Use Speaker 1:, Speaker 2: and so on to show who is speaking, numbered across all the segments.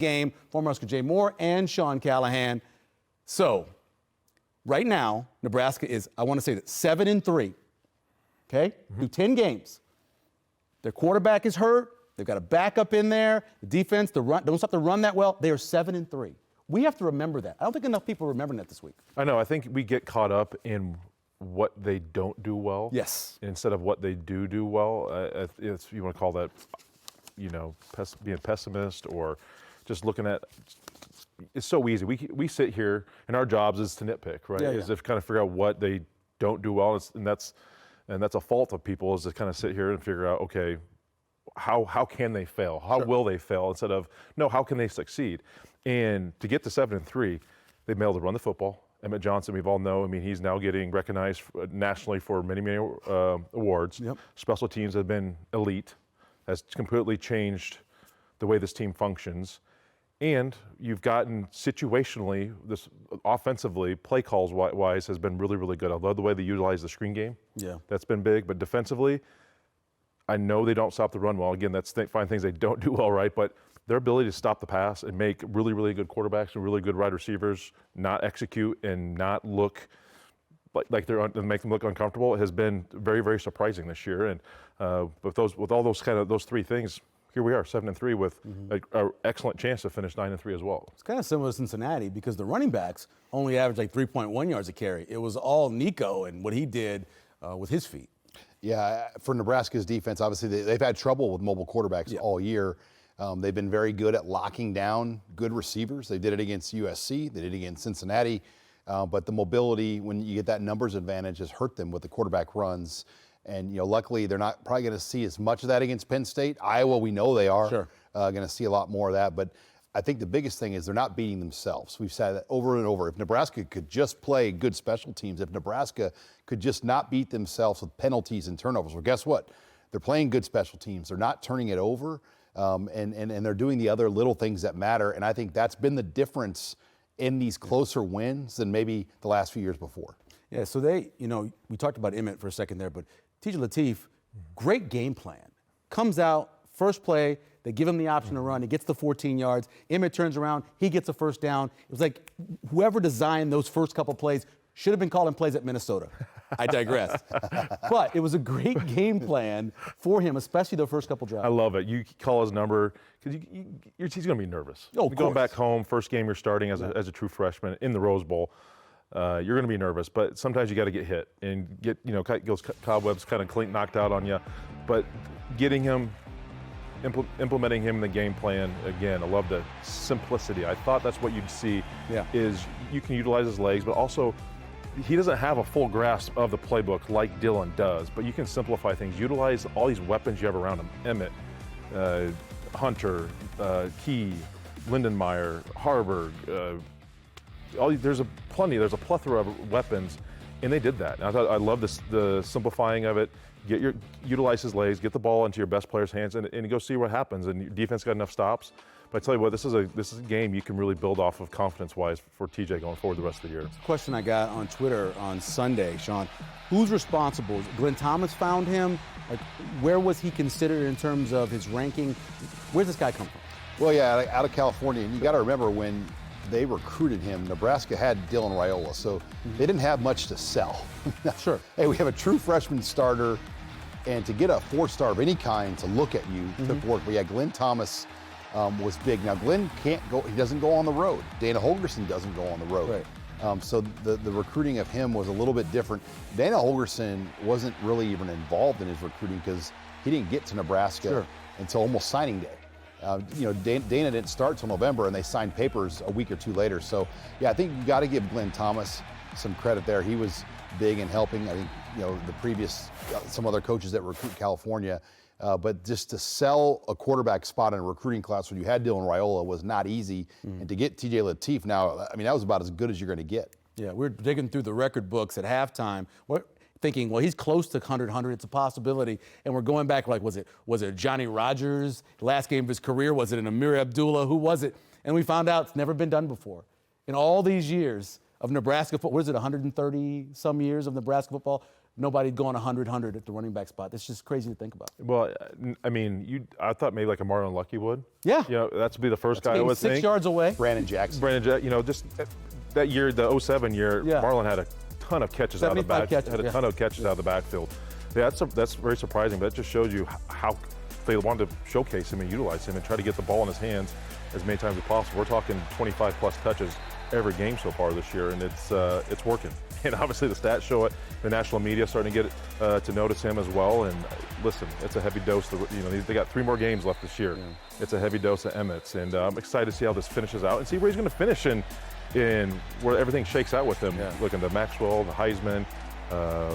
Speaker 1: game, former Husker Jay Moore and Sean Callahan. So, right now, Nebraska is, I want to say that, 7-3, okay? Through 10 games. Their quarterback is hurt. They've got a backup in there. The defense, the run, don't stop to run that well. They are 7-3. We have to remember that. I don't think enough people are remembering that this week.
Speaker 2: I know. I think we get caught up in what they don't do well.
Speaker 1: Yes.
Speaker 2: Instead of what they do well. If you want to call that, being a pessimist or just looking at. It's so easy. We sit here, and our jobs is to nitpick, right?
Speaker 1: Yeah,
Speaker 2: is to kind of figure out what they don't do well, and that's a fault of people, is to kind of sit here and figure out, okay, how can they fail? How will they fail? Instead of, no, how can they succeed? And to get to 7-3, they've been able to run the football. Emmett Johnson, we've all know. I mean, he's now getting recognized nationally for many awards.
Speaker 1: Yep.
Speaker 2: Special teams have been elite. Has completely changed the way this team functions. And you've gotten situationally, this offensively, play calls wise has been really, really good. I love the way they utilize the screen game.
Speaker 1: Yeah.
Speaker 2: That's been big. But defensively, I know they don't stop the run well. Again, that's fine things they don't do well, right? But their ability to stop the pass and make really, really good quarterbacks and really good wide receivers not execute and not look like make them look uncomfortable has been very, very surprising this year. And with all those three things, here we are, 7-3 with an excellent chance to finish 9-3 as well.
Speaker 1: It's kind of similar to Cincinnati because the running backs only averaged like 3.1 yards a carry. It was all Nico and what he did with his feet.
Speaker 3: Yeah, for Nebraska's defense, obviously they've had trouble with mobile quarterbacks all year. They've been very good at locking down good receivers. They did it against USC. They did it against Cincinnati. But the mobility, when you get that numbers advantage, has hurt them with the quarterback runs. And, luckily, they're not probably going to see as much of that against Penn State. Iowa, we know they are going to see a lot more of that. But I think the biggest thing is they're not beating themselves. We've said that over and over. If Nebraska could just play good special teams, if Nebraska could just not beat themselves with penalties and turnovers, well, guess what? They're playing good special teams. They're not turning it over, and they're doing the other little things that matter. And I think that's been the difference in these closer wins than maybe the last few years before.
Speaker 1: Yeah, so we talked about Emmett for a second there, but TJ Lateef, great game plan. Comes out, first play, they give him the option to run. He gets the 14 yards. Emmett turns around. He gets a first down. It was like whoever designed those first couple plays should have been calling plays at Minnesota. I digress. But it was a great game plan for him, especially the first couple drives.
Speaker 2: I love it. You call his number because he's going to be nervous.
Speaker 1: Oh, of
Speaker 2: going
Speaker 1: course.
Speaker 2: back home, first game you're starting as a true freshman in the Rose Bowl. You're going to be nervous, but sometimes you got to get hit and get those cobwebs kind of knocked out on you. But getting him, implementing him in the game plan again. I love the simplicity. I thought that's what you'd see. Is you can utilize his legs, but also he doesn't have a full grasp of the playbook like Dylan does. But you can simplify things. Utilize all these weapons you have around him. Emmett, Hunter, Key, Lindenmeyer, Harburg. There's a plethora of weapons, and they did that. And I love the simplifying of it. Utilize his legs, get the ball into your best player's hands, and go see what happens. And your defense got enough stops. But I tell you what, this is a game you can really build off of confidence-wise for TJ going forward the rest of the year.
Speaker 1: Question I got on Twitter on Sunday, Sean, who's responsible? Glenn Thomas found him. Like, where was he considered in terms of his ranking? Where's this guy come from?
Speaker 3: Well, yeah, out of California. And you got to remember when they recruited him, Nebraska had Dylan Raiola, so they didn't have much to sell.
Speaker 1: Sure.
Speaker 3: Hey, we have a true freshman starter, and to get a four-star of any kind to look at you took work. But yeah, Glenn Thomas was big. Now, Glenn can't go, he doesn't go on the road. Dana Holgorsen doesn't go on the road. Right. So the recruiting of him was a little bit different. Dana Holgorsen wasn't really even involved in his recruiting because he didn't get to Nebraska until almost signing day. Dana didn't start till November, and they signed papers a week or two later. So, yeah, I think you got to give Glenn Thomas some credit there. He was big in helping. I think, the previous, some other coaches that recruit California. But just to sell a quarterback spot in a recruiting class when you had Dylan Raiola was not easy. And to get TJ Lateef now, I mean, that was about as good as you're going to get.
Speaker 1: Yeah, we're digging through the record books at halftime. We're thinking, well, he's close to 100, it's a possibility. And we're going back like, was it Johnny Rodgers, last game of his career? Was it an Amir Abdullah? Who was it? And we found out it's never been done before. In all these years of Nebraska football, what is it, 130 some years of Nebraska football? nobody going 100 at the running back spot. It's just crazy to think about.
Speaker 2: Well, I mean, I thought maybe like a Marlon Lucky would.
Speaker 1: Yeah.
Speaker 2: You know, that's be the first guy I
Speaker 1: Maybe
Speaker 2: would
Speaker 1: 6
Speaker 2: think.
Speaker 1: yards away.
Speaker 3: Brandon Jackson.
Speaker 2: You know, just that year, the 07 year,
Speaker 1: Yeah.
Speaker 2: Marlon had a ton of catches out of the
Speaker 1: 75
Speaker 2: back.
Speaker 1: catches,
Speaker 2: had a
Speaker 1: yeah.
Speaker 2: ton of catches out of the backfield. Yeah, that's very surprising. But that just shows you how they wanted to showcase him and utilize him and try to get the ball in his hands as many times as possible. We're talking 25 plus touches every game so far this year, and it's working. And obviously the stats show it. The national media starting to get to notice him as well. And listen, it's a heavy dose. They got 3 more games left this year. Yeah. It's a heavy dose of Emmett's, and I'm excited to see how this finishes out and see where he's going to finish in where everything shakes out with him. Yeah. Looking to Maxwell, the Heisman.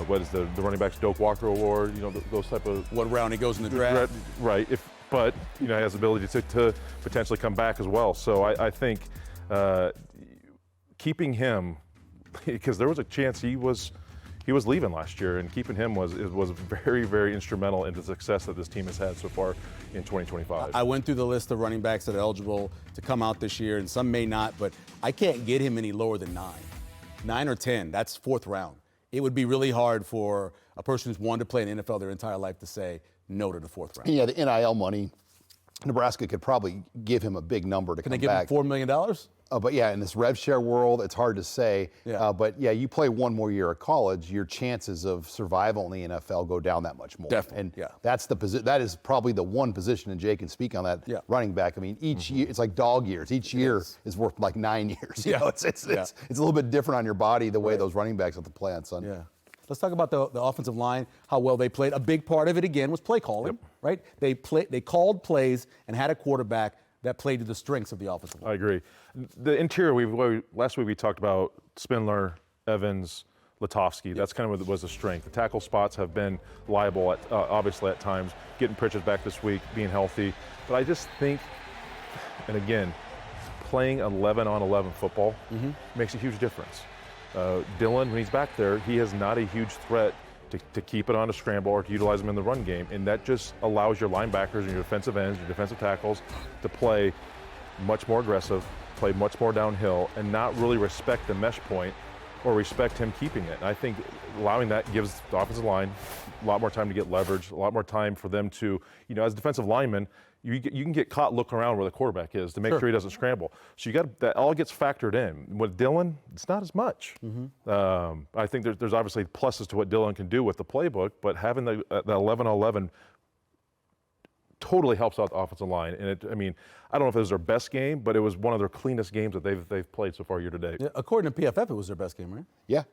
Speaker 2: What is the running backs Doak Walker Award? You know, those type of
Speaker 1: What round he goes in the draft?
Speaker 2: Right. But you know, he has the ability to potentially come back as well. So I think keeping him, because there was a chance he was leaving last year, and keeping him was very, very instrumental in the success that this team has had so far in 2025.
Speaker 1: I went through the list of running backs that are eligible to come out this year, and some may not, but I can't get him any lower than 9 or 10. That's 4th round. It would be really hard for a person who's wanted to play in the NFL their entire life to say no to the 4th round.
Speaker 3: Yeah, the NIL money, Nebraska could probably give him a big number to come back.
Speaker 1: Can they give him $4 million?
Speaker 3: But yeah, in this rev share world, it's hard to say.
Speaker 1: Yeah.
Speaker 3: But yeah, you play one more year of college, your chances of survival in the NFL go down that much more.
Speaker 1: Definitely.
Speaker 3: And
Speaker 1: yeah.
Speaker 3: that's that is probably the one position, and Jay can speak on that.
Speaker 1: Yeah.
Speaker 3: Running back. I mean, each year it's like dog years. Each year is worth like 9 years. You
Speaker 1: Yeah.
Speaker 3: know, it's a little bit different on your body the way
Speaker 1: Right.
Speaker 3: those running backs have to play on Sunday.
Speaker 1: Yeah. Let's talk about the offensive line, how well they played. A big part of it, again, was play calling, right? They called plays and had a quarterback that played to the strengths of the offensive line.
Speaker 2: I agree. The interior, last week we talked about Spindler, Evans, Latovsky. That's kind of what was the strength. The tackle spots have been liable, obviously, at times. Getting Pritchett back this week, being healthy. But I just think, and again, playing 11-on-11 football makes a huge difference. Dillon, when he's back there, he is not a huge threat to keep it on a scramble or to utilize them in the run game. And that just allows your linebackers and your defensive ends, your defensive tackles to play much more aggressive, play much more downhill, and not really respect the mesh point or respect him keeping it. And I think allowing that gives the offensive line a lot more time to get leverage, a lot more time for them to, as defensive linemen, you can get caught looking around where the quarterback is to make sure he doesn't scramble. So that all gets factored in. With Dillon, it's not as much. I think there's obviously pluses to what Dillon can do with the playbook, but having the 11-on-11 totally helps out the offensive line. And I don't know if it was their best game, but it was one of their cleanest games that they've played so far year to date.
Speaker 1: Yeah, according to PFF, it was their best game, right?
Speaker 3: Yeah,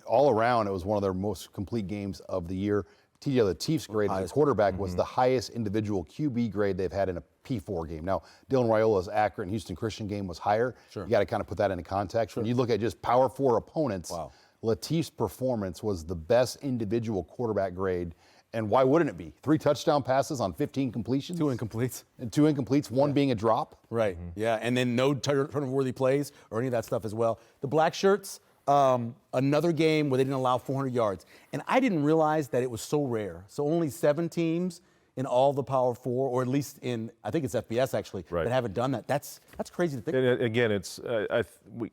Speaker 3: all around, it was one of their most complete games of the year. TJ Latif's grade as a quarterback was the highest individual QB grade they've had in a P4 game. Now, Dylan Raiola's Akron Houston Christian game was higher. Sure. You got to kind of put that into context. When you look at just Power 4 opponents, Latif's performance was the best individual quarterback grade. And why wouldn't it be? 3 touchdown passes on 15 completions.
Speaker 1: 2 incompletes.
Speaker 3: And 2 incompletes, one being a drop.
Speaker 1: Right, yeah, and then no turnover-worthy plays or any of that stuff as well. The black shirts, another game where they didn't allow 400 yards. And I didn't realize that it was so rare. So only 7 teams in all the Power 4, or at least in, I think it's FBS actually, that haven't done that. That's crazy to think about.
Speaker 2: And again, it's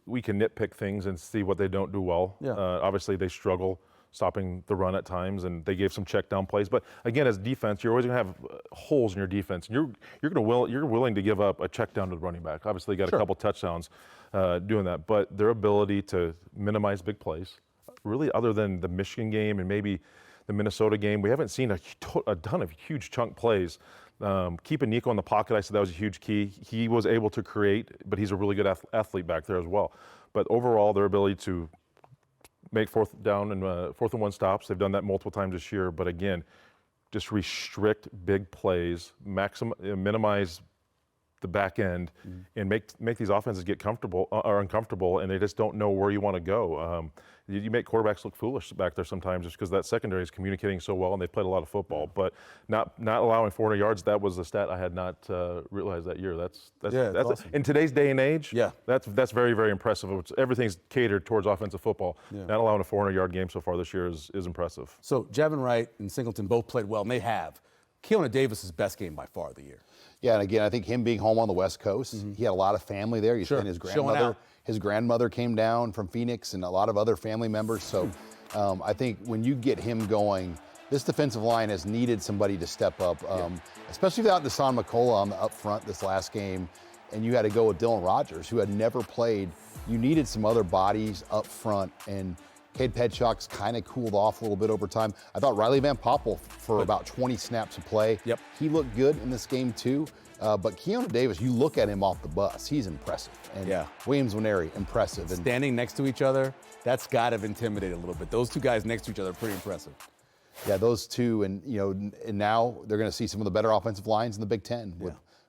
Speaker 2: we can nitpick things and see what they don't do well.
Speaker 1: Yeah.
Speaker 2: Obviously, they struggle stopping the run at times, and they gave some check down plays. But again, as defense, you're always going to have holes in your defense. And you're willing to give up a check down to the running back. Obviously, got a couple touchdowns doing that, but their ability to minimize big plays, really, other than the Michigan game and maybe the Minnesota game, we haven't seen a ton of huge chunk plays. Keeping Nico in the pocket, I said that was a huge key. He was able to create, but he's a really good athlete back there as well. But overall, their ability to make 4th and 1 stops. They've done that multiple times this year. But again, just restrict big plays, minimize the back end, and make these offenses get comfortable or uncomfortable, and they just don't know where you want to go. You make quarterbacks look foolish back there sometimes just because that secondary is communicating so well, and they played a lot of football. But not allowing 400 yards, that was a stat I had not realized that year. That's
Speaker 1: awesome.
Speaker 2: In today's day and age.
Speaker 1: Yeah.
Speaker 2: That's very, very impressive. Everything's catered towards offensive football. Yeah. Not allowing a 400-yard game so far this year is impressive.
Speaker 1: So Javin Wright and Singleton both played well, and they have. Keona Davis' best game by far of the year.
Speaker 3: Yeah, and again, I think him being home on the West Coast, he had a lot of family there.
Speaker 1: Sure.
Speaker 3: And his
Speaker 1: Showing
Speaker 3: grandmother,
Speaker 1: out.
Speaker 3: his grandmother came down from Phoenix, and a lot of other family members. So I think when you get him going, this defensive line has needed somebody to step up, especially without Deshaun McCullough on the up front this last game, and you had to go with Dylan Rogers, who had never played. You needed some other bodies up front, and Cade Petchak's kind of cooled off a little bit over time. I thought Riley Van Poppel for about 20 snaps of play.
Speaker 1: Yep.
Speaker 3: He looked good in this game too. But Keona Davis, you look at him off the bus, he's impressive. And
Speaker 1: Yeah.
Speaker 3: Williams Nwaneri, impressive. And
Speaker 1: Standing next to each other, that's got to intimidate a little bit. Those two guys next to each other are pretty impressive.
Speaker 3: yeah, those two, and and now they're going to see some of the better offensive lines in the Big Ten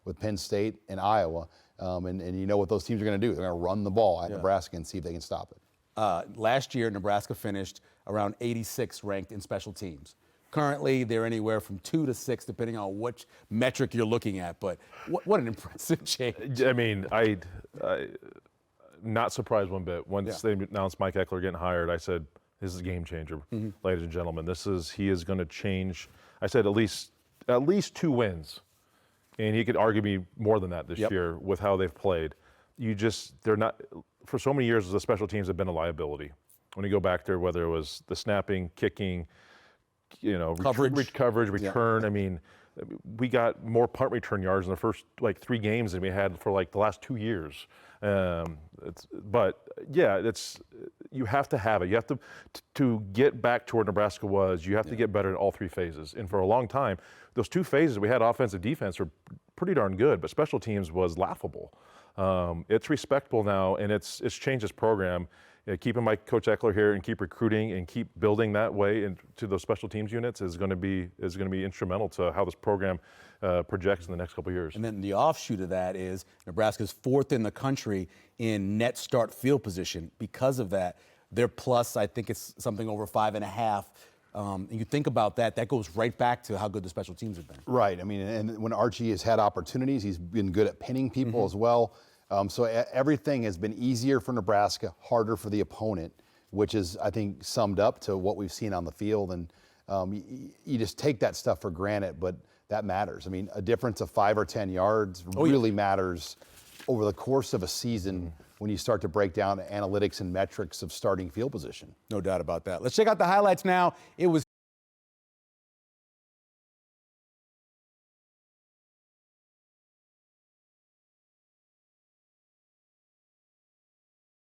Speaker 3: with Penn State and Iowa. And you know what those teams are going to do. They're going to run the ball at Nebraska and see if they can stop it.
Speaker 1: Last year, Nebraska finished around 86th ranked in special teams. Currently, they're anywhere from 2 to 6, depending on which metric you're looking at. But what an impressive change.
Speaker 2: I mean, I not surprised one bit. Once they announced Mike Eckler getting hired, I said, this is a game changer, ladies and gentlemen. He is going to change. I said at least 2 wins. And he could argue me more than that this year with how they've played. They're not, for so many years, the special teams have been a liability. When you go back there, whether it was the snapping, kicking, coverage, return. I mean, we got more punt return yards in the first 3 games than we had for the last 2 years. You have to have it. You have to get back to where Nebraska was. You have to get better in all 3 phases. And for a long time, those 2 phases we had offensive defense were pretty darn good, but special teams was laughable. It's respectable now, and it's changed this program. Keeping Coach Eckler here and keep recruiting and keep building that way into those special teams units is going to be instrumental to how this program projects in the next couple of years.
Speaker 1: And then the offshoot of that is Nebraska's 4th in the country in net start field position. Because of that, their plus, I think it's something over 5.5. And you think about that, that goes right back to how good the special teams have been.
Speaker 3: Right. I mean, and when Archie has had opportunities, he's been good at pinning people as well. So everything has been easier for Nebraska, harder for the opponent, which is, I think, summed up to what we've seen on the field. And you just take that stuff for granted, but that matters. I mean, a difference of 5 or 10 yards really matters over the course of a season when you start to break down analytics and metrics of starting field position.
Speaker 1: No doubt about that. Let's check out the highlights now. It was